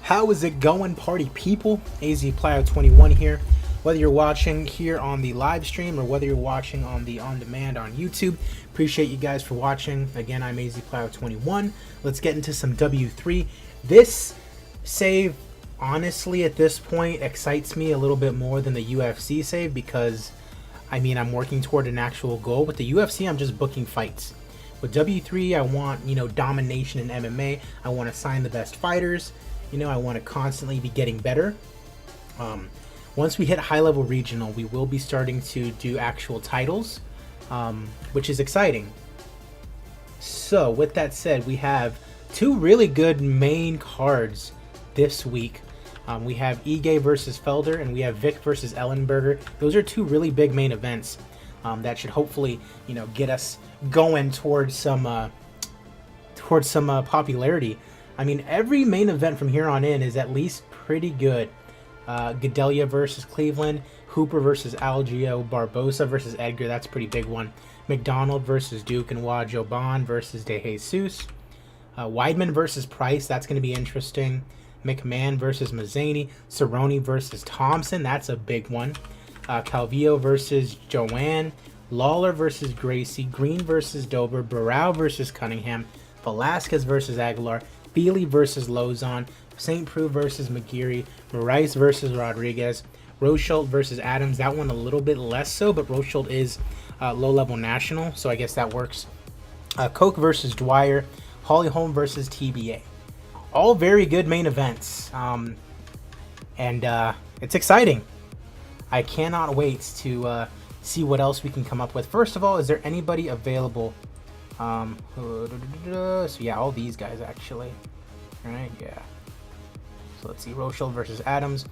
How is it going, party people? AZ Player 21 here. Whether you're watching here on the live stream or whether you're watching on the on-demand on YouTube, appreciate you guys for watching. Again, I'm AZ Player 21. Let's get into some W3. This save, honestly, at this point, excites me a little bit more than the UFC save because, I mean, I'm working toward an actual goal. With the UFC, I'm just booking fights. With W3, I want, domination in MMA. I want to sign the best fighters. I want to constantly be getting better. Once we hit high-level regional, we will be starting to do actual titles, which is exciting. So, with that said, we have two really good main cards this week. We have Ige versus Felder, and we have Vic versus Ellenberger. Those are two really big main events that should hopefully, get us going towards some popularity. I mean, every main event from here on in is at least pretty good. Gedelia versus Cleveland, Hooper versus Algio, Barbosa versus Edgar, that's a pretty big one. McDonald versus Duke, and Joban versus De Jesus. Weidman versus Price, that's going to be interesting. McMahon versus Mazzani. Cerrone versus Thompson, that's a big one. Calvillo versus Joanne. Lawler versus Gracie. Green versus Dober. Barao versus Cunningham. Velasquez versus Aguilar. Feely versus Lozon. St. Preux versus McGeary. Moraes versus Rodriguez. Rosholt versus Adams. That one a little bit less so, but Rosholt is low-level national, so I guess that works. Koch versus Dwyer. Hollyholm versus TBA. All very good main events. And it's exciting. I cannot wait to see what else we can come up with. First of all, is there anybody available? So yeah, all these guys actually. Alright, yeah. So let's see, Rochelle versus Adams.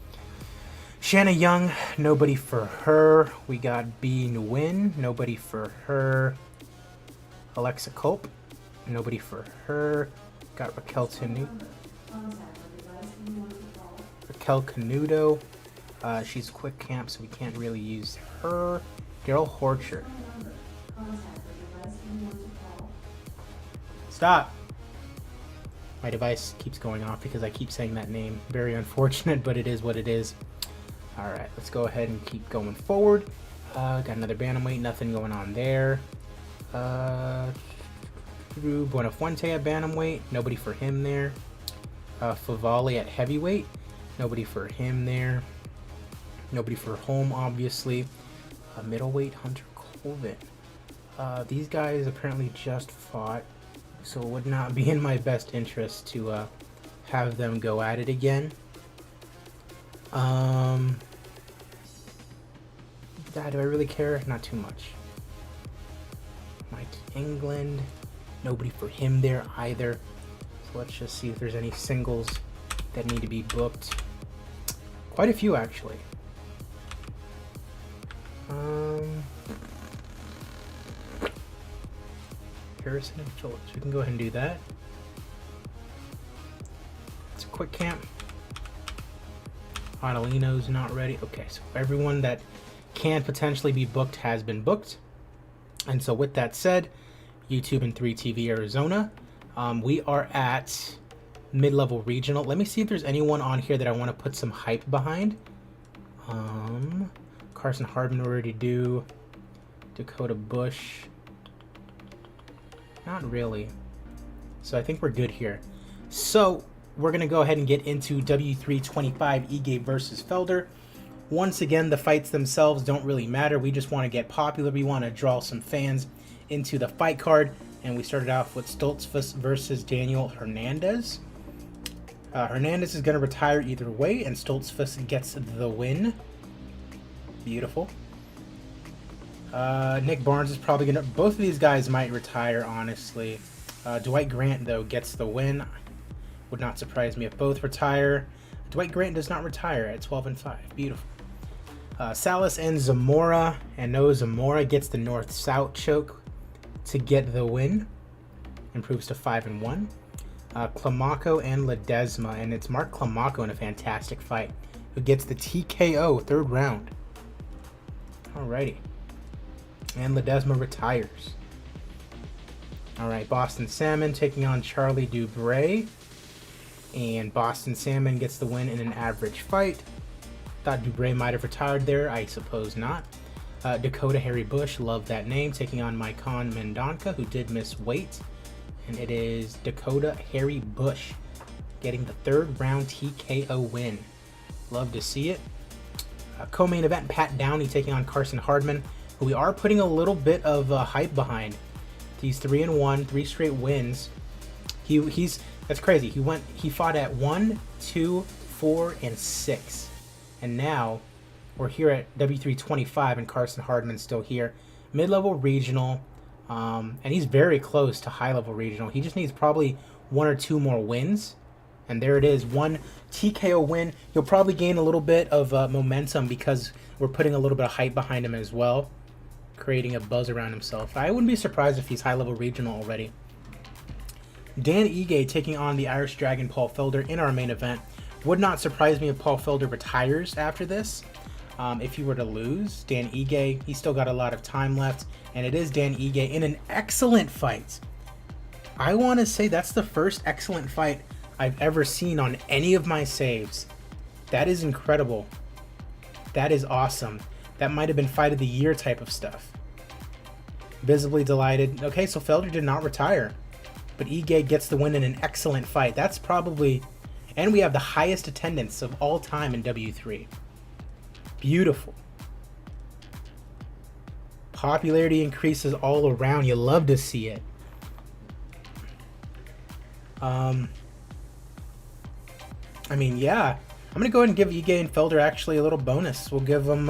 Shanna Young, nobody for her. We got B. Nguyen, nobody for her. Alexa Culp, nobody for her. Got Raquel Canuto. She's quick camp, so we can't really use her. Daryl Horcher. Stop! My device keeps going off because I keep saying that name. Very unfortunate, but it is what it is. Alright, let's go ahead and keep going forward. Got another bantamweight, nothing going on there. Drew Buenafuente at bantamweight, nobody for him there. Favale at heavyweight, nobody for him there. Nobody for Holm, obviously. Middleweight, Hunter Colvin. These guys apparently just fought, so it would not be in my best interest to have them go at it again. Do I really care? Not too much. Mike England, nobody for him there either. So let's just see if there's any singles that need to be booked. Quite a few, actually. Harrison and Phillips. We can go ahead and do that. It's a quick camp. Adelino's not ready. Okay, so everyone that can potentially be booked has been booked. And so with that said, YouTube and 3TV Arizona, we are at mid-level regional. Let me see if there's anyone on here that I want to put some hype behind. Carson Hardman already do. Dakota Bush. Not really. So I think we're good here. So we're going to go ahead and get into W325 Ige versus Felder. Once again, the fights themselves don't really matter. We just want to get popular. We want to draw some fans into the fight card. And we started off with Stoltzfus versus Daniel Hernandez. Hernandez is going to retire either way, and Stoltzfus gets the win. Beautiful. Nick Barnes is probably going to... Both of these guys might retire, honestly. Dwight Grant, though, gets the win. Would not surprise me if both retire. Dwight Grant does not retire at 12-5. Beautiful. Salas and Zamora. And no, Zamora gets the North-South choke to get the win. Improves to 5-1. Climaco and Ledesma. And it's Mark Climaco in a fantastic fight, who gets the TKO, third round. Alrighty. And Ledesma retires. Alright, Boston Salmon taking on Charlie Dubray. And Boston Salmon gets the win in an average fight. Thought Dubre might have retired there. I suppose not. Dakota Harry Bush, love that name, taking on Maikon Mendonca, who did miss weight. And it is Dakota Harry Bush getting the third round TKO win. Love to see it. Co-main event, Pat Downey taking on Carson Hardman, who we are putting a little bit of hype behind. He's 3-1, 3 straight wins. He's that's crazy. He fought at 1, 2, 4, and 6, and now we're here at W325, and Carson Hardman's still here. Mid-level regional, and he's very close to high-level regional. He just needs probably 1 or 2 more wins. And there it is, 1 TKO win. He'll probably gain a little bit of momentum because we're putting a little bit of hype behind him as well, creating a buzz around himself. I wouldn't be surprised if he's high-level regional already. Dan Ige taking on the Irish Dragon Paul Felder in our main event. Would not surprise me if Paul Felder retires after this. If he were to lose, Dan Ige, he's still got a lot of time left, and it is Dan Ige in an excellent fight. I want to say that's the first excellent fight I've ever seen on any of my saves. That is incredible. That is awesome. That might have been fight of the year type of stuff. Visibly delighted. Okay, so Felder did not retire, but Ige gets the win in an excellent fight. That's probably, and we have the highest attendance of all time in W3. Beautiful. Popularity increases all around. You love to see it. I mean, yeah. I'm going to go ahead and give Ige and Felder actually a little bonus. We'll give them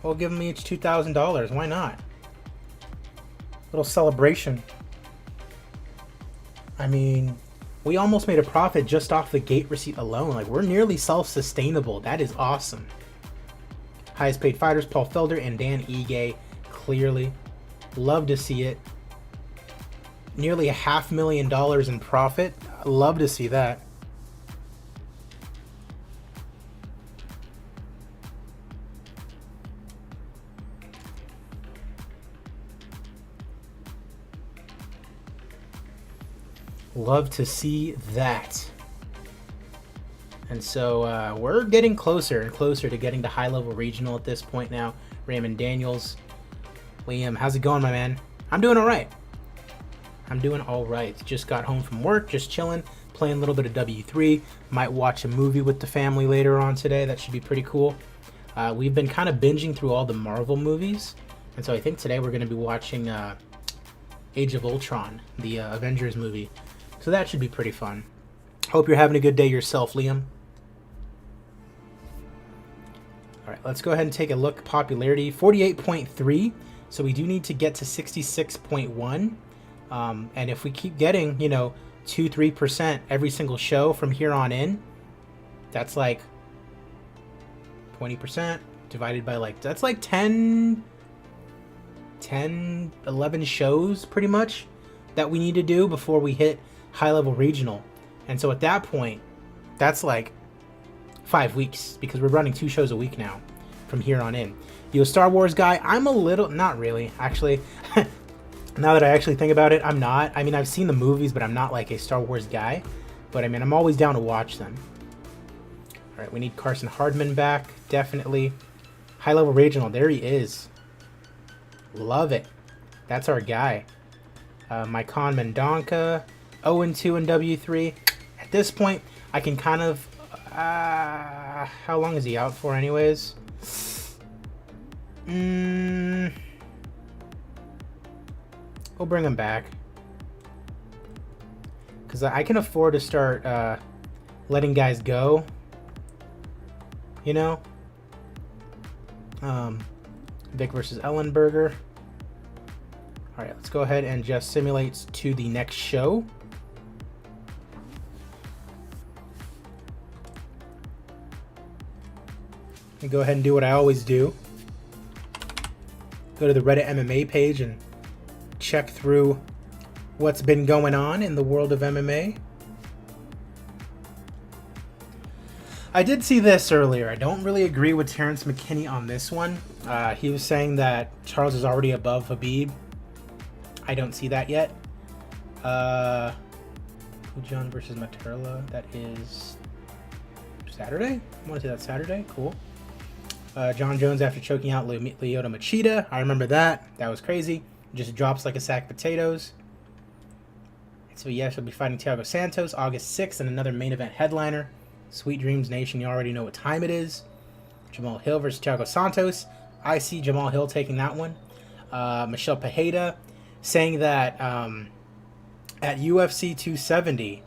each $2,000. Why not? Little celebration. I mean, we almost made a profit just off the gate receipt alone. Like, we're nearly self-sustainable. That is awesome. Highest paid fighters, Paul Felder and Dan Ige, clearly. Love to see it. Nearly $500,000 in profit. I love to see that. Love to see that. And so we're getting closer and closer to getting to high-level regional at this point now. Raymond Daniels. Liam, how's it going, my man? I'm doing all right. I'm doing all right. Just got home from work, just chilling, playing a little bit of W3. Might watch a movie with the family later on today. That should be pretty cool. We've been kind of binging through all the Marvel movies. And so I think today we're going to be watching Age of Ultron, the Avengers movie. So that should be pretty fun. Hope you're having a good day yourself, Liam. All right, let's go ahead and take a look. Popularity, 48.3. So we do need to get to 66.1. And if we keep getting, 2-3% every single show from here on in, that's like 20% divided by that's like 10, 11 shows pretty much that we need to do before we hit high-level regional. And so at that point, that's like 5 weeks because we're running 2 shows a week now from here on in. You a Star Wars guy? I'm a little, not really, actually. Now that I actually think about it, I'm not. I mean, I've seen the movies, but I'm not like a Star Wars guy. But I mean, I'm always down to watch them. All right, we need Carson Hardman back, definitely. High-level regional, there he is. Love it. That's our guy. Maikon Mendonca, 0-2 in W3. At this point, I can kind of... how long is he out for anyways? We'll bring him back. Because I can afford to start letting guys go. Vic versus Ellenberger. All right, let's go ahead and just simulate to the next show. And go ahead and do what I always do. Go to the Reddit MMA page and check through what's been going on in the world of MMA. I did see this earlier. I don't really agree with Terrence McKinney on this one. He was saying that Charles is already above Khabib. I don't see that yet. Pujan versus Materla. That is Saturday? I want to say that's Saturday. Cool. John Jones after choking out Lyoto Machida. I remember that. That was crazy. Just drops like a sack of potatoes. So yes, we'll be fighting Thiago Santos August 6th and another main event headliner. Sweet Dreams Nation, you already know what time it is. Jamal Hill versus Thiago Santos. I see Jamal Hill taking that one. Michelle Pajeda saying that at UFC 270,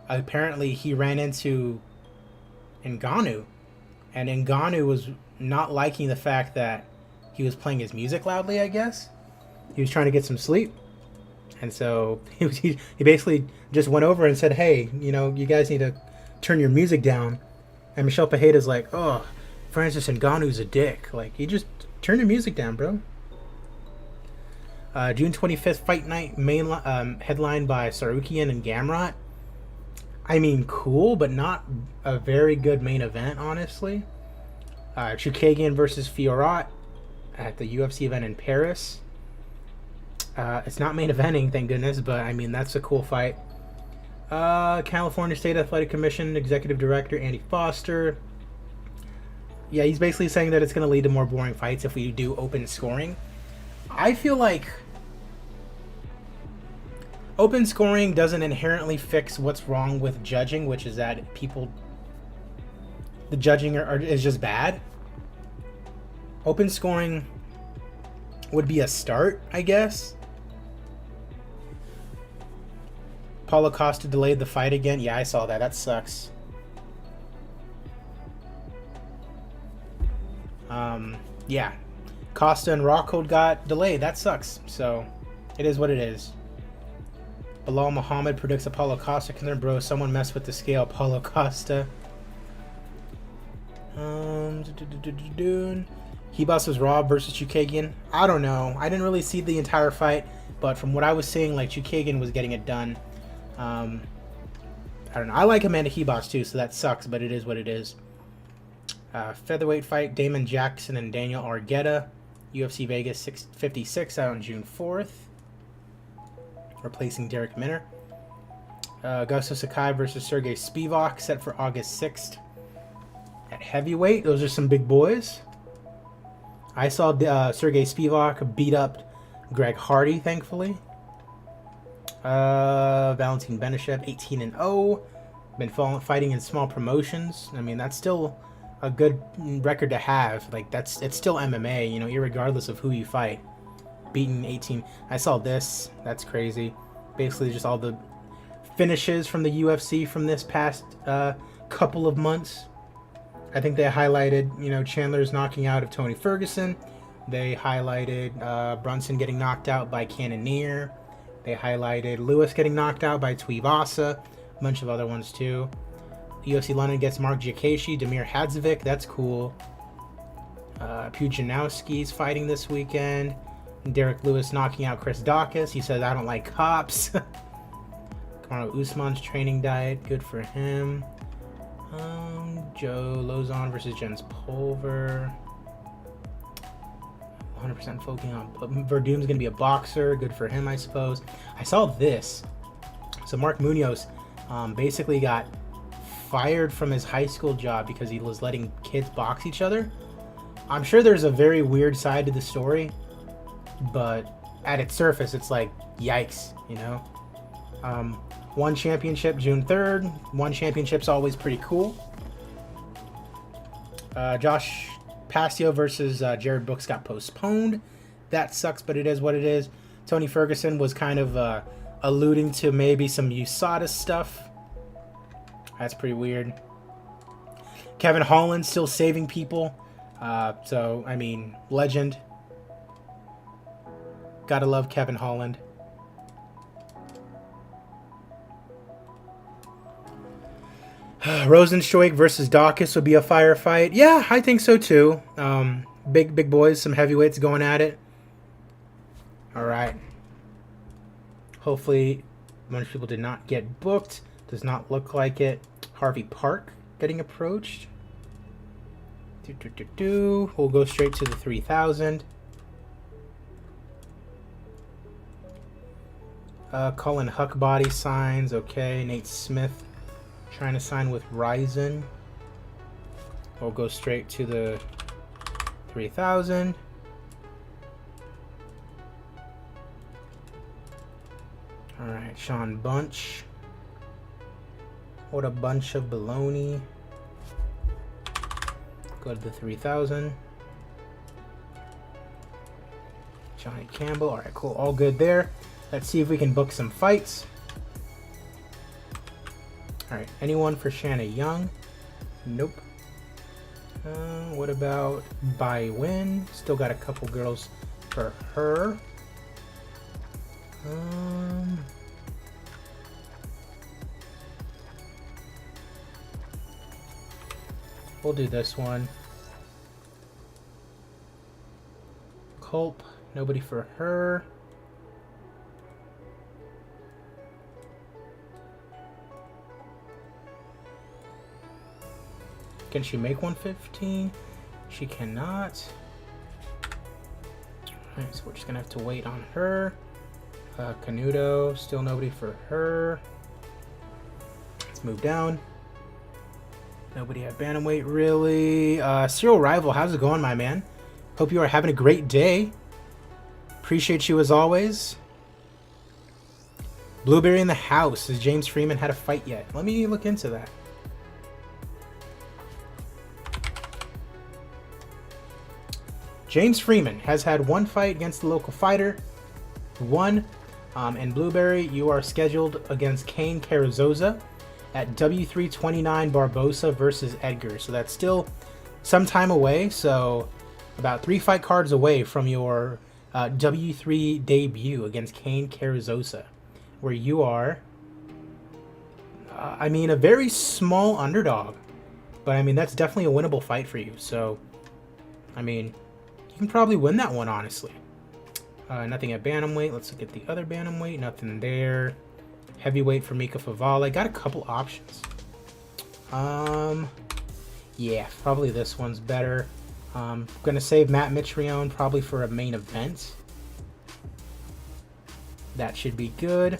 apparently he ran into Ngannou. And Ngannou was not liking the fact that he was playing his music loudly, I guess. He was trying to get some sleep. And so he basically just went over and said, hey, you know, you guys need to turn your music down. And Michelle Pajeda's like, oh, Francis Ngannou's a dick. Like, you just turn your music down, bro. June 25th, Fight Night, headlined by Sarukian and Gamrot. I mean, cool, but not a very good main event, honestly. Chukagian versus Fiorot at the UFC event in Paris. It's not main eventing, thank goodness, but I mean, that's a cool fight. California State Athletic Commission Executive Director Andy Foster. Yeah, he's basically saying that it's going to lead to more boring fights if we do open scoring. I feel like open scoring doesn't inherently fix what's wrong with judging, which is that the judging is just bad. Open scoring would be a start, I guess. Paulo Costa delayed the fight again. Yeah, I saw that. That sucks. Yeah. Costa and Rockhold got delayed. That sucks. So, it is what it is. Bilal Muhammad predicts a Paulo Costa concern. Bro, someone messed with the scale. Paulo Costa. Hebus was Rob versus Chukagian. I don't know. I didn't really see the entire fight, but from what I was seeing, like, Chukagian was getting it done. I don't know. I like Amanda Hebus too, so that sucks, but it is what it is. Featherweight fight, Damon Jackson and Daniel Argueta. UFC Vegas 656 out on June 4th. Replacing Derek Minner. Augusto Sakai versus Sergey Spivak set for August 6th. At heavyweight, those are some big boys. I saw Sergey Spivak beat up Greg Hardy, thankfully. Valentin Beneshev, 18-0. Been fighting in small promotions. I mean, that's still a good record to have. Like, it's still MMA, you know, irregardless of who you fight. Beaten 18. I saw this. That's crazy. Basically, just all the finishes from the UFC from this past couple of months. I think they highlighted, you know, Chandler's knocking out of Tony Ferguson. They highlighted Brunson getting knocked out by Cannonier. They highlighted Lewis getting knocked out by Tuivasa. A bunch of other ones too. UFC London gets Mark Giacheshi, Damir Hadzovic. That's cool. Pujanowski's fighting this weekend. Derek Lewis knocking out Chris Dawkins. He says, I don't like cops. Kamaru Usman's training diet. Good for him. Joe Lozon versus Jens Pulver. 100% focusing on Verdum's going to be a boxer. Good for him, I suppose. I saw this. So Mark Munoz basically got fired from his high school job because he was letting kids box each other. I'm sure there's a very weird side to the story, but at its surface, it's like, yikes, you know? One championship June 3rd. One championship's always pretty cool. Josh Pasio versus Jared Brooks got postponed. That sucks, but it is what it is. Tony Ferguson was kind of alluding to maybe some USADA stuff. That's pretty weird. Kevin Holland still saving people. So, I mean, legend. Gotta love Kevin Holland. Rosenstruik versus Dawkins would be a firefight. Yeah, I think so too. Big boys, some heavyweights going at it. All right. Hopefully, a bunch of people did not get booked. Does not look like it. Harvey Park getting approached. We'll go straight to the 3,000. Colin Huck body signs. Okay. Nate Smith trying to sign with Ryzen. We'll go straight to the 3,000. Alright, Sean Bunch. What a bunch of baloney. Go to the 3,000. Johnny Campbell. Alright, cool. All good there. Let's see if we can book some fights. Alright, anyone for Shanna Young? Nope. What about Bai Win? Still got a couple girls for her. We'll do this one. Culp, nobody for her. Can she make 115? She cannot. Alright, so we're just gonna have to wait on her. Canuto, still nobody for her. Let's move down. Nobody at bantamweight, really. Serial Rival, how's it going, my man? Hope you are having a great day. Appreciate you as always. Blueberry in the house. Has James Freeman had a fight yet? Let me look into that. James Freeman has had one fight against the local fighter. One. And Blueberry, you are scheduled against Kane Carrizosa at W329 Barbosa versus Edgar. So that's still some time away. So about 3 fight cards away from your W3 debut against Kane Carrizosa, where you are, I mean, a very small underdog. But, I mean, that's definitely a winnable fight for you. So, I mean, you can probably win that one, honestly. Nothing at bantamweight. Let's look at the other bantamweight. Nothing there. Heavyweight for Mika Favale. Got a couple options. Yeah, probably this one's better. Gonna save Matt Mitrione probably for a main event. That should be good.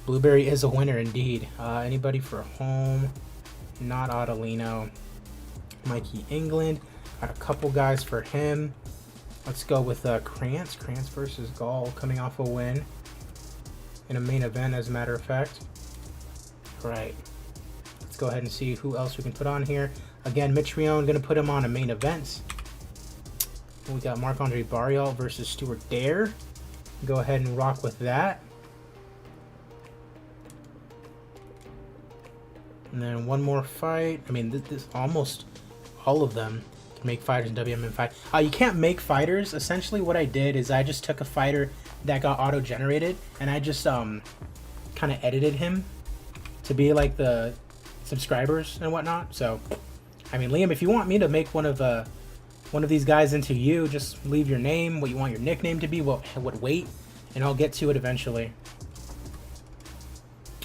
Blueberry is a winner indeed. Anybody for home? Not Adelino. Mikey England. Got a couple guys for him. Let's go with Krantz. Krantz versus Gall, coming off a win in a main event, as a matter of fact. Right. Let's go ahead and see who else we can put on here. Again, Mitrione, going to put him on a main event. We got Marc-Andre Barrial versus Stuart Dare. Go ahead and rock with that. And then one more fight. I mean, this almost all of them can make fighters in WMMA fight. You can't make fighters. Essentially, what I did is I just took a fighter that got auto-generated, and I just kind of edited him to be like the subscribers and whatnot. So, I mean, Liam, if you want me to make one of these guys into you, just leave your name, what you want your nickname to be, what weight, and I'll get to it eventually.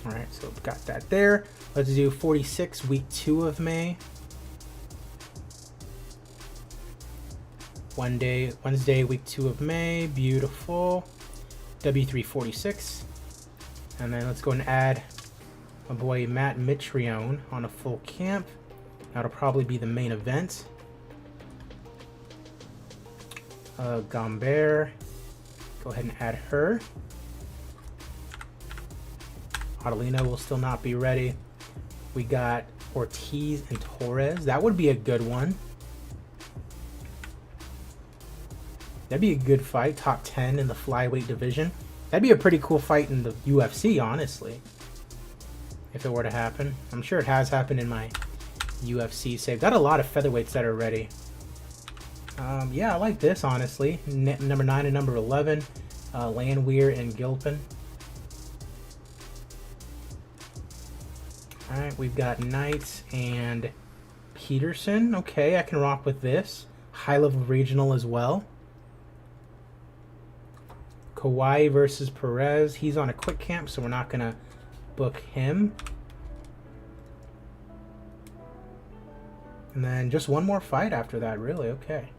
All right, so we've got that there. Let's do 46, week 2 of May. Wednesday, week 2 of May. Beautiful. W346. And then let's go and add my boy Matt Mitrione on a full camp. That'll probably be the main event. Gambert. Go ahead and add her. Adelino will still not be ready. We got Ortiz and Torres. That would be a good one. That'd be a good fight. Top 10 in the flyweight division. That'd be a pretty cool fight in the UFC, honestly. If it were to happen. I'm sure it has happened in my UFC save. Got a lot of featherweights that are ready. Yeah, I like this, honestly. Number 9 and number 11. Landwehr and Gilpin. Alright, we've got Knights and Peterson. Okay, I can rock with this. High level regional as well. Kawhi versus Perez. He's on a quick camp, so we're not going to book him. And then just one more fight after that, really. Okay.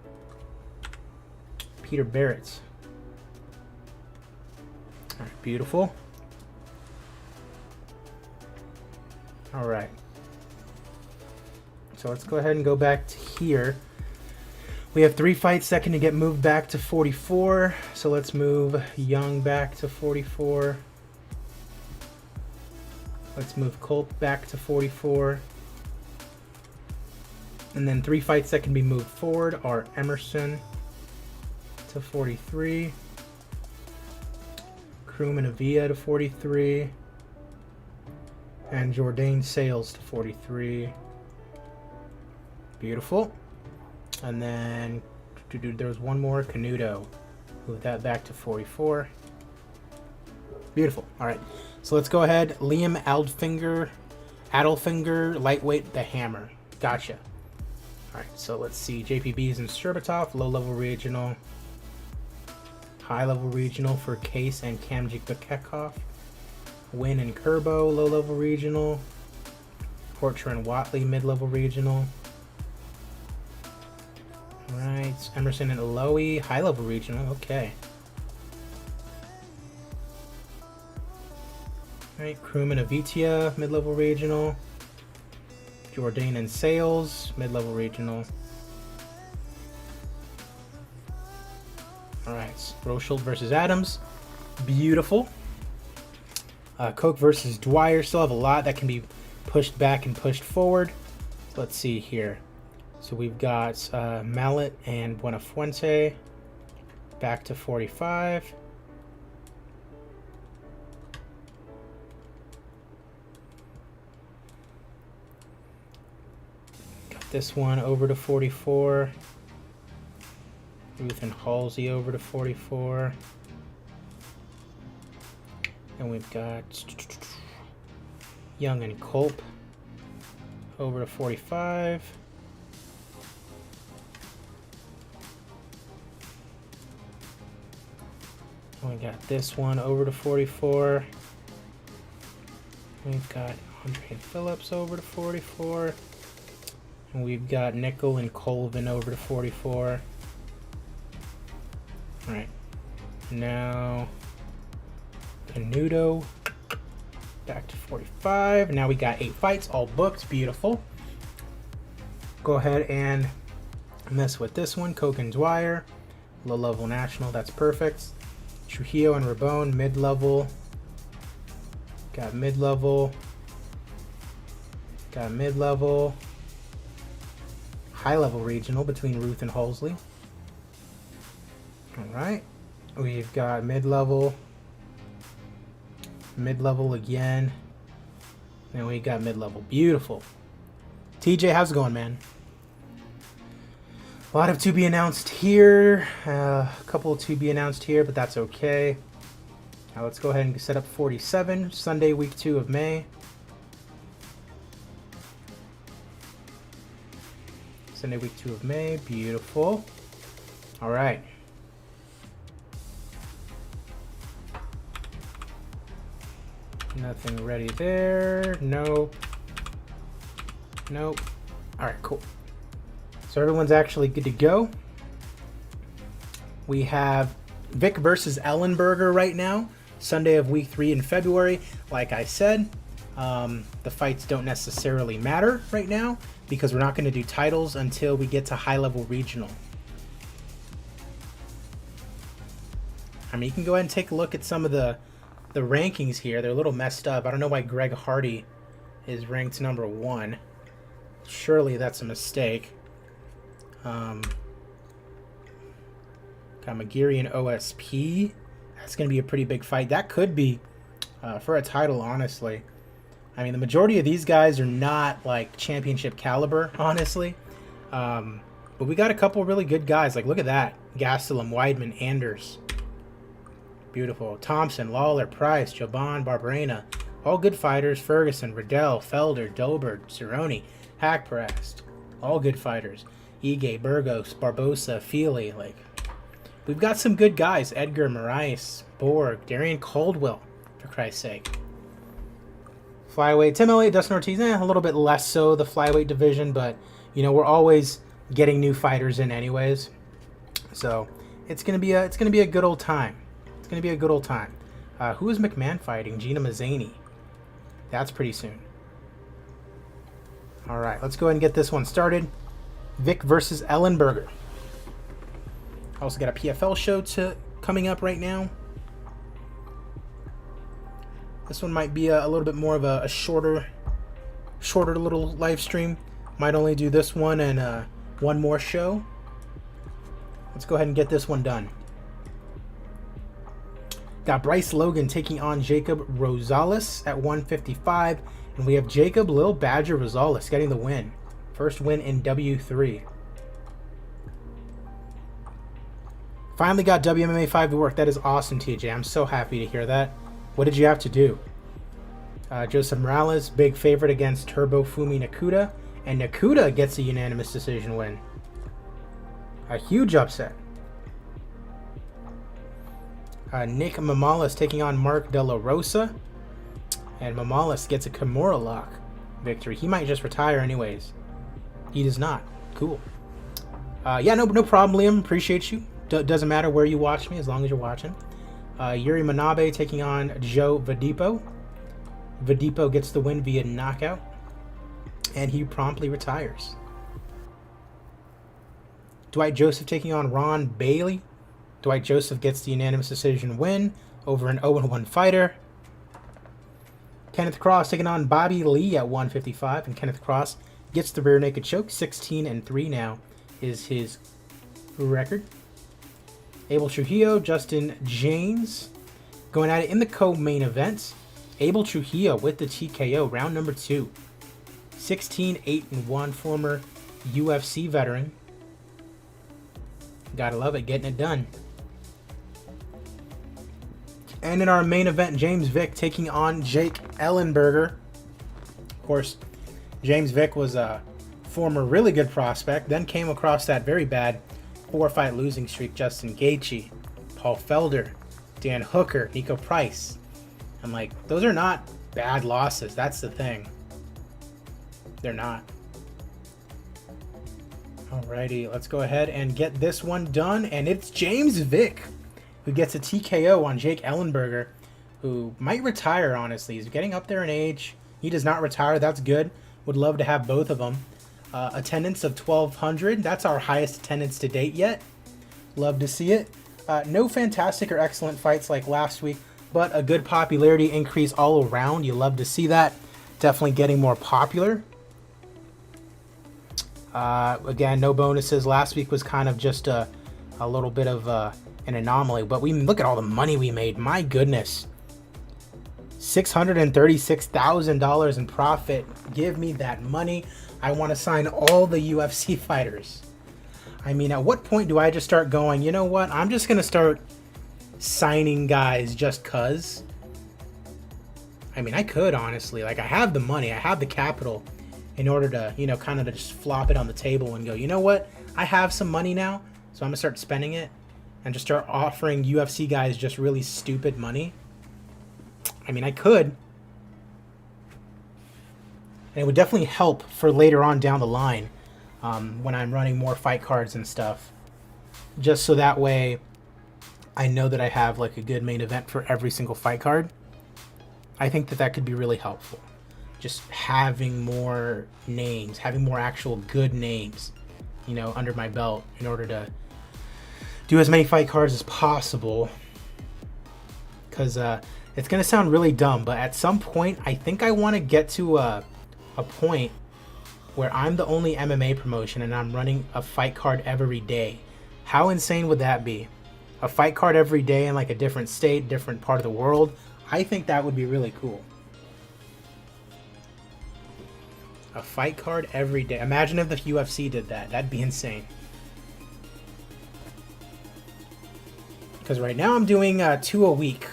Peter Barrett. All right, beautiful. All right. So let's go ahead and go back to here. We have 3 fights that can get moved back to 44. So let's move Young back to 44. Let's move Culp back to 44. And then 3 fights that can be moved forward are Emerson to 43. Kroom and Avila to 43. And Jourdain Sales to 43. Beautiful. And then there was one more, Canuto. Move that back to 44. Beautiful. All right. So let's go ahead. Liam Adelfinger, lightweight, the Hammer. Gotcha. All right. So let's see. JPBs and Sherbatov, low-level regional. High-level regional for Case and Kamjik Bekekov. Win and Kerbo, low-level regional. Porcher and Watley, mid-level regional. All right. Emerson and Aloe, high-level regional. Okay. Alright, Kroom and Avitia, mid-level regional. Jourdain and Sales, mid-level regional. Alright, Rothschild versus Adams. Beautiful. Koch versus Dwyer. Still have a lot that can be pushed back and pushed forward. Let's see here. So we've got Mallet and Buenafuente back to 45. This one over to 44. Ruth and Halsey over to 44. And we've got Young and Culp over to 45. And we got this one over to 44. We've got Andre Phillips over to 44. And we've got Nickel and Colvin over to 44. Alright. Now Canuto back to 45. Now we got 8 fights, all booked. Beautiful. Go ahead and mess with this one. Koch and Dwyer. Low level national, that's perfect. Trujillo and Rabone, mid-level. Got mid-level. Got mid-level. High-level regional between Ruth and Halsey. All right. We've got mid-level. Mid-level again. And we got mid-level. Beautiful. TJ, how's it going, man? A lot of to be announced here. A couple to be announced here, but that's okay. Now let's go ahead and set up 47. Sunday, week 2 of May. Sunday, week 2 of May. Beautiful. All right. Nothing ready there. Nope. Nope. All right, cool. So everyone's actually good to go. We have Vic versus Ellenberger right now. Sunday of week 3 in February. Like I said, the fights don't necessarily matter right now because we're not going to do titles until we get to high-level regional. I mean, you can go ahead and take a look at some of the rankings here. They're a little messed up. I don't know why Greg Hardy is ranked number 1. Surely that's a mistake. Got McGeary and OSP. That's going to be a pretty big fight. That could be for a title, honestly. I mean, the majority of these guys are not like championship caliber, honestly. But we got a couple really good guys. Like, look at that. Gastelum, Weidman, Anders. Beautiful. Thompson, Lawler, Price, Joban, Barberena. All good fighters. Ferguson, Riddell, Felder, Dolberg, Cerrone, Hackprest. All good fighters. Ige, Burgos, Barbosa, Feely. Like, we've got some good guys. Edgar, Moraes, Borg, Darian Caldwell, for Christ's sake. Flyweight, Tim Elliott, Dustin Ortiz, a little bit less so, the flyweight division, but, you know, we're always getting new fighters in anyways. So, it's going to be a good old time. It's going to be a good old time. Who is McMahon fighting? Gina Mazzani. That's pretty soon. All right, let's go ahead and get this one started. Vic versus Ellenberger. Also got a PFL show coming up right now. This one might be a little bit more of a shorter little live stream. Might only do this one and one more show. Let's go ahead and get this one done. Got Bryce Logan taking on Jacob Rosales at 155. And we have Jacob Lil Badger Rosales getting the win. First win in W3. Finally got WMMA 5 to work. That is awesome, TJ. I'm so happy to hear that. What did you have to do? Joseph Morales, big favorite against Turbo Fumi Nakuda. And Nakuda gets a unanimous decision win. A huge upset. Nick Mamales taking on Mark De La Rosa. And Mamales gets a Kimura lock victory. He might just retire anyways. He does not. Cool. Yeah, no problem, Liam. Appreciate you. Doesn't matter where you watch me as long as you're watching. Yuri Manabe taking on Joe Vadipo. Vadipo gets the win via knockout. And he promptly retires. Dwight Joseph taking on Ron Bailey. Dwight Joseph gets the unanimous decision win over an 0-1 fighter. Kenneth Cross taking on Bobby Lee at 155, and Kenneth Cross gets the rear naked choke. 16-3 now is his record. Abel Trujillo, Justin James going at it in the co-main event. Abel Trujillo with the TKO, round number 2. 16-8-1, former UFC veteran. Gotta love it, getting it done. And in our main event, James Vick taking on Jake Ellenberger. Of course, James Vick was a former really good prospect, then came across that very bad 4-fight losing streak. Justin Gaethje, Paul Felder, Dan Hooker, Nico Price. I'm like, those are not bad losses. That's the thing. They're not. Alrighty, let's go ahead and get this one done. And it's James Vick who gets a TKO on Jake Ellenberger, who might retire, honestly. He's getting up there in age. He does not retire. That's good. Would love to have both of them. Attendance of 1,200. That's our highest attendance to date yet. Love to see it. No fantastic or excellent fights like last week, but a good popularity increase all around. You love to see that. Definitely getting more popular. Again, no bonuses. Last week was kind of just a little bit of an anomaly, but we look at all the money we made. My goodness. $636,000 in profit. Give me that money. I want to sign all the UFC fighters. I mean, at what point do I just start going, you know what? I'm just going to start signing guys just cuz. I mean, I could, honestly. Like, I have the money. I have the capital in order to, you know, kind of to just flop it on the table and go, you know what? I have some money now, so I'm going to start spending it and just start offering UFC guys just really stupid money. I mean, I could. And it would definitely help for later on down the line when I'm running more fight cards and stuff. Just so that way I know that I have like a good main event for every single fight card. I think that could be really helpful. Just having more names, having more actual good names, you know, under my belt in order to do as many fight cards as possible. Because it's going to sound really dumb, but at some point, I think I want to get to a point where I'm the only MMA promotion and I'm running a fight card every day. How insane would that be? A fight card every day in like a different state, different part of the world. I think that would be really cool. A fight card every day. Imagine if the UFC did that. That'd be insane. Because right now I'm doing 2 a week.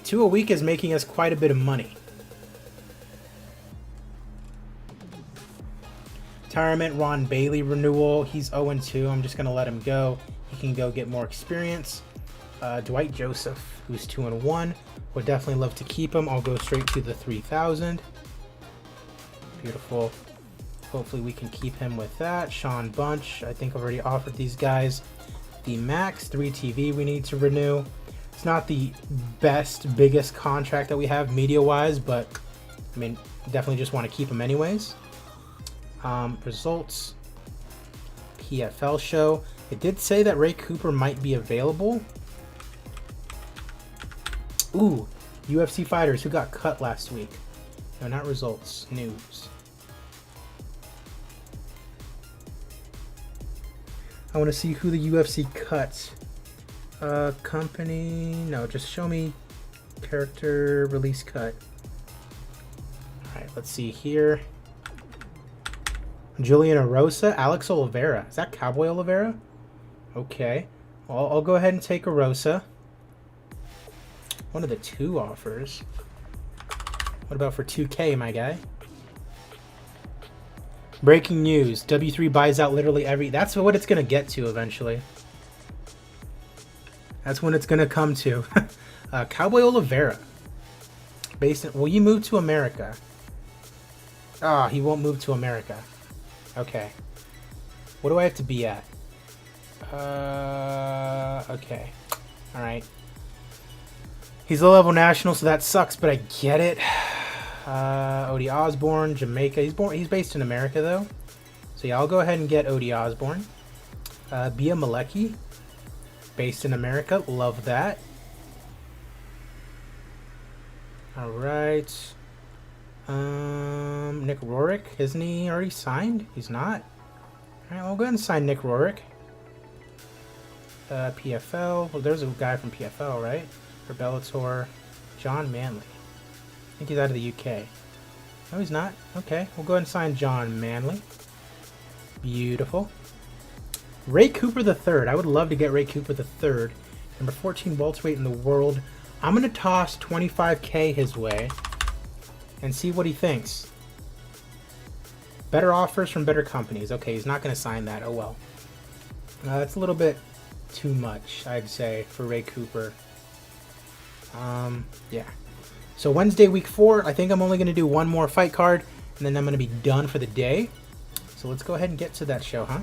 2 a week is making us quite a bit of money. Retirement, Ron Bailey renewal. He's 0-2. I'm just going to let him go. He can go get more experience. Dwight Joseph, who's 2-1. Would definitely love to keep him. I'll go straight to the 3,000. Beautiful. Hopefully we can keep him with that. Sean Bunch, I think I've already offered these guys the max 3 TV we need to renew. It's not the biggest contract that we have media-wise, but I mean, definitely just want to keep him anyways. Results. PFL show. It did say that Ray Cooper might be available. Ooh, UFC fighters who got cut last week. No, not results. News. I want to see who the UFC cuts. Company. No, just show me character release cut. Alright, let's see here. Julian Erosa, Alex Oliveira. Is that Cowboy Oliveira? Okay. Well, I'll go ahead and take Erosa. One of the 2 offers. What about for 2K, my guy? Breaking news. W3 buys out literally every... That's what it's going to get to eventually. That's when it's going to come to. Cowboy Oliveira. Based in... Will you move to America? Ah, he won't move to America. Okay. What do I have to be at? Okay. Alright. He's low-level national, so that sucks, but I get it. Odie Osborne, Jamaica. He's based in America, though. So yeah, I'll go ahead and get Odie Osborne. Bia Malecki, based in America. Love that. Alright. Nick Rorick. Isn't he already signed? He's not. Alright, I'll go ahead and sign Nick Rorick. PFL. Well, there's a guy from PFL, right? For Bellator. John Manley. I think he's out of the UK. No, he's not. Okay, we'll go ahead and sign John Manley. Beautiful. Ray Cooper III. I would love to get Ray Cooper III. Number 14 welterweight in the world. I'm going to toss 25K his way and see what he thinks. Better offers from better companies. Okay, he's not going to sign that. Oh well. That's a little bit too much, I'd say, for Ray Cooper. Yeah. So Wednesday, week 4, I think I'm only going to do one more fight card, and then I'm going to be done for the day. So let's go ahead and get to that show, huh?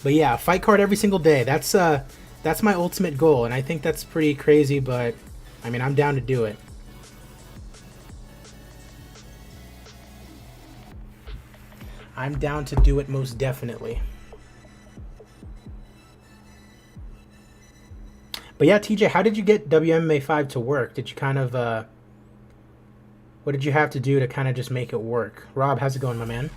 But yeah, fight card every single day. That's my ultimate goal, and I think that's pretty crazy, but I mean, I'm down to do it. I'm down to do it most definitely. But yeah, TJ, how did you get WMMA 5 to work? Did you kind of, what did you have to do to kind of just make it work? Rob, how's it going, my man?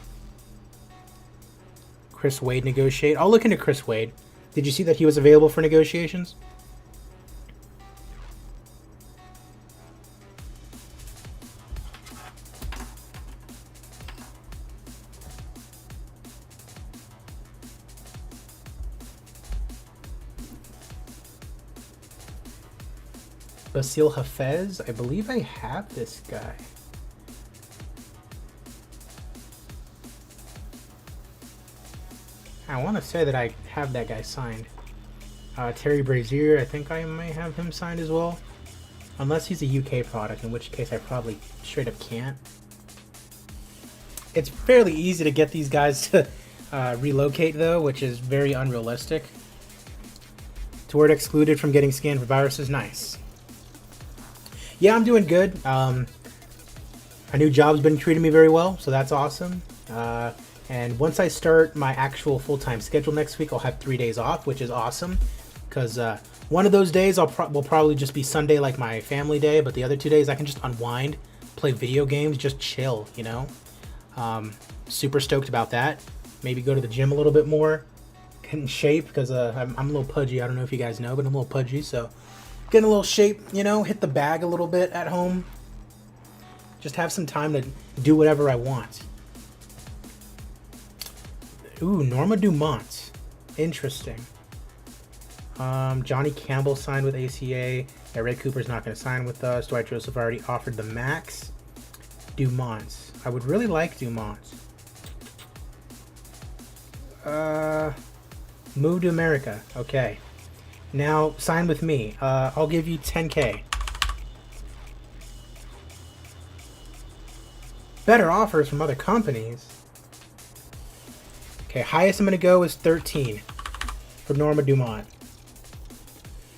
Chris Wade negotiate. I'll look into Chris Wade. Did you see that he was available for negotiations? Basil Hafez? I believe I have this guy. I want to say that I have that guy signed. Terry Brazier, I think I might have him signed as well. Unless he's a UK product, in which case I probably straight up can't. It's fairly easy to get these guys to relocate though, which is very unrealistic. To word excluded from getting scanned for viruses, nice. Yeah, I'm doing good. My new job's been treating me very well, so that's awesome. And once I start my actual full-time schedule next week, I'll have 3 days off, which is awesome. Because one of those days will probably just be Sunday, like my family day, but the other 2 days I can just unwind, play video games, just chill, you know? Super stoked about that. Maybe go to the gym a little bit more, get in shape, because I'm a little pudgy. I don't know if you guys know, but I'm a little pudgy, so get in a little shape, you know, hit the bag a little bit at home. Just have some time to do whatever I want. Ooh, Norma Dumont. Interesting. Johnny Campbell signed with ACA. Yeah, Ray Cooper's not going to sign with us. Dwight Joseph already offered the max. Dumont. I would really like Dumont. Move to America. Okay. Now, sign with me. I'll give you 10K. Better offers from other companies. Okay, highest I'm going to go is 13 for Norma Dumont.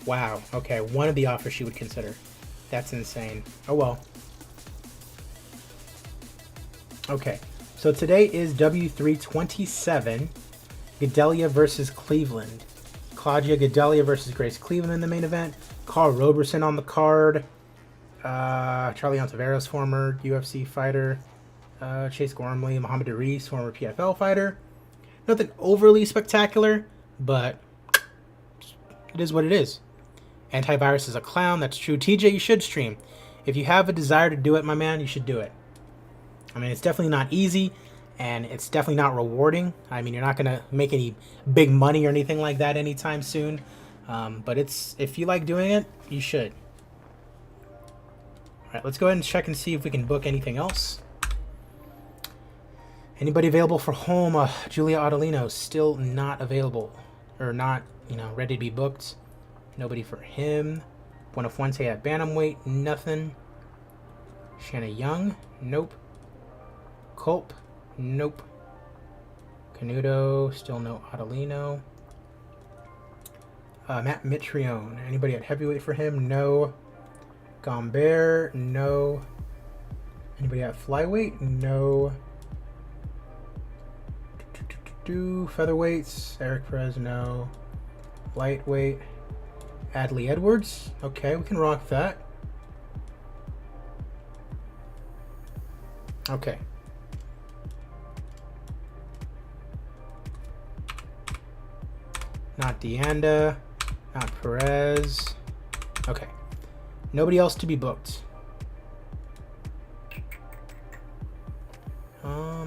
Wow. Okay, one of the offers she would consider. That's insane. Oh well. Okay, so today is W327, Gadelha versus Cleveland. Claudia Gadelha versus Grace Cleveland in the main event. Carl Roberson on the card. Charlie Ontiveros, former UFC fighter. Chase Gormley, Muhammad Reese, former PFL fighter. Nothing overly spectacular, but it is what it is. Antivirus is a clown, that's true. TJ, you should stream. If you have a desire to do it, my man, you should do it. I mean, it's definitely not easy, and it's definitely not rewarding. I mean, you're not going to make any big money or anything like that anytime soon. But if you like doing it, you should. All right, let's go ahead and check and see if we can book anything else. Anybody available for home? Julia Adelino, still not available. Or not, ready to be booked. Nobody for him. Buenafuente at bantamweight, nothing. Shanna Young, nope. Culp, nope. Canuto, still no Adelino. Matt Mitrione, anybody at heavyweight for him? No. Gambert, no. Anybody at flyweight? No. Featherweights, Eric Perez, no. Lightweight, Adley Edwards, okay, we can rock that. Okay. Not Deanda, not Perez. Okay. Nobody else to be booked.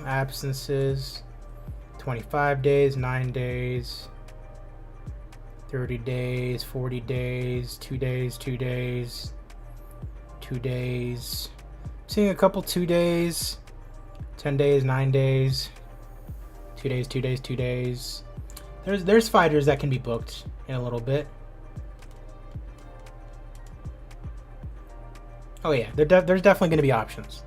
Absences. 25 days, 9 days, 30 days, 40 days, 2 days, 2 days, 2 days. Seeing a couple 2 days, 10 days, 9 days, 2 days, 2 days, 2 days. There's fighters that can be booked in a little bit. Oh yeah, there's definitely going to be options.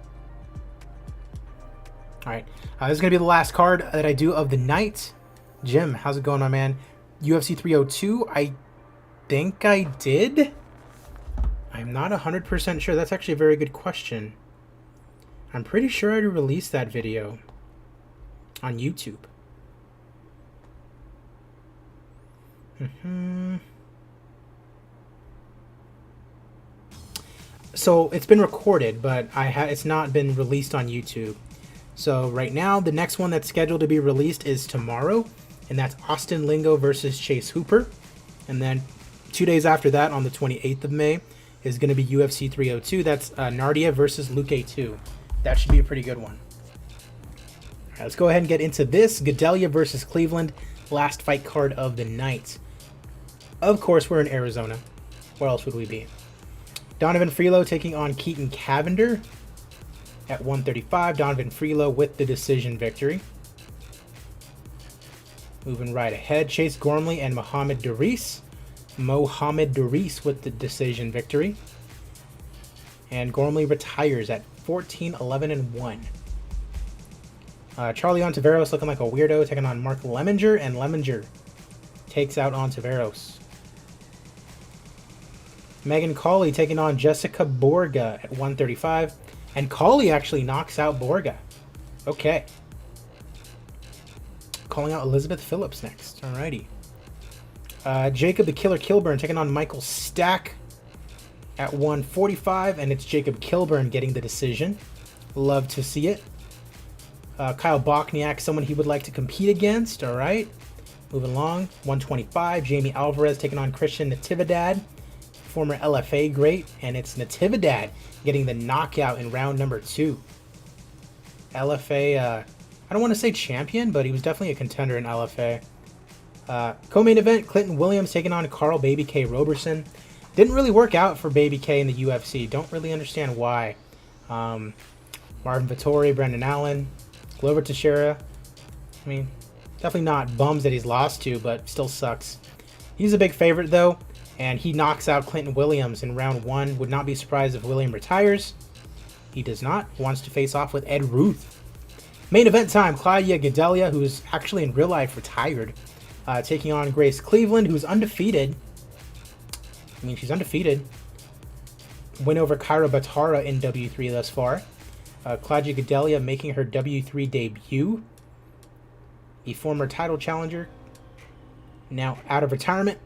All right, this is going to be the last card that I do of the night. Jim, how's it going, my man? UFC 302, I think I did. I'm not 100% sure. That's actually a very good question. I'm pretty sure I released that video on YouTube. So it's been recorded, but it's not been released on YouTube. So right now, the next one that's scheduled to be released is tomorrow, and that's Austin Lingo versus Chase Hooper. And then 2 days after that, on the 28th of May, is going to be UFC 302. That's Nardia versus Luke 2. That should be a pretty good one. All right, let's go ahead and get into this. Gadelha versus Cleveland, last fight card of the night. Of course, we're in Arizona. Where else would we be? Donovan Freelo taking on Keaton Cavender. At 135, Donovan Freelo with the decision victory. Moving right ahead, Chase Gormley and Mohamed Darius. Mohamed Darius with the decision victory. And Gormley retires at 14-11-1. Charlie Ontiveros looking like a weirdo, taking on Mark Lemminger, and Lemminger takes out Ontiveros. Megan Cawley taking on Jessica Borga at 135. And Cawley actually knocks out Borga. Okay. Calling out Elizabeth Phillips next. Alrighty. Jacob the Killer Kilburn taking on Michael Stack at 145. And it's Jacob Kilburn getting the decision. Love to see it. Kyle Bochniak, someone he would like to compete against. Alright. Moving along. 125. Jamie Alvarez taking on Christian Natividad. Former LFA great, and it's Natividad getting the knockout in round number 2. LFA, I don't want to say champion, but he was definitely a contender in LFA. Co-main event, Clinton Williams taking on Carl Baby K. Roberson. Didn't really work out for Baby K in the UFC. Don't really understand why. Marvin Vettori, Brendan Allen, Glover Teixeira. I mean, definitely not bums that he's lost to, but still sucks. He's a big favorite, though. And he knocks out Clinton Williams in round 1. Would not be surprised if William retires. He does not. Wants to face off with Ed Ruth. Main event time. Claudia Gadelha, who's actually in real life retired, taking on Grace Cleveland, who's undefeated. She's undefeated. Win over Kyra Batara in W3 thus far. Claudia Gadelha making her W3 debut. The former title challenger, now out of retirement,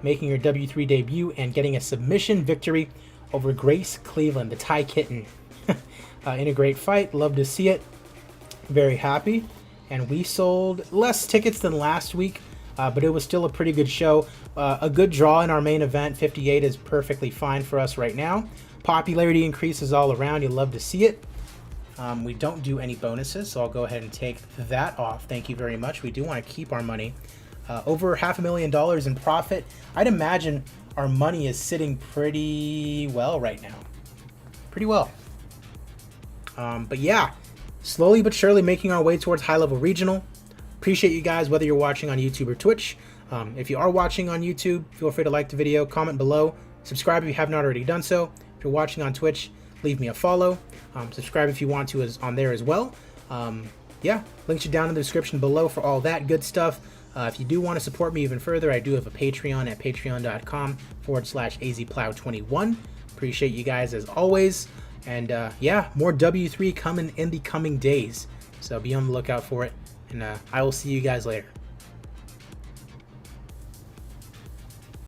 making her W3 debut and getting a submission victory over Grace Cleveland, the Thai kitten. In a great fight. Love to see it. Very happy. And we sold less tickets than last week, but it was still a pretty good show. A good draw in our main event. 58 is perfectly fine for us right now. Popularity increases all around. You love to see it. We don't do any bonuses, so I'll go ahead and take that off. Thank you very much. We do want to keep our money. Over $500,000 in profit. I'd imagine our money is sitting pretty well right now. Pretty well. But yeah, slowly but surely making our way towards high-level regional. Appreciate you guys, whether you're watching on YouTube or Twitch. If you are watching on YouTube, feel free to like the video, comment below, subscribe if you have not already done so. If you're watching on Twitch, leave me a follow. Subscribe if you want to on there as well. Yeah, links are down in the description below for all that good stuff. If you do want to support me even further, I do have a Patreon at patreon.com/azplow21. Appreciate you guys as always. And yeah, more W3 coming in the coming days. So be on the lookout for it. And I will see you guys later.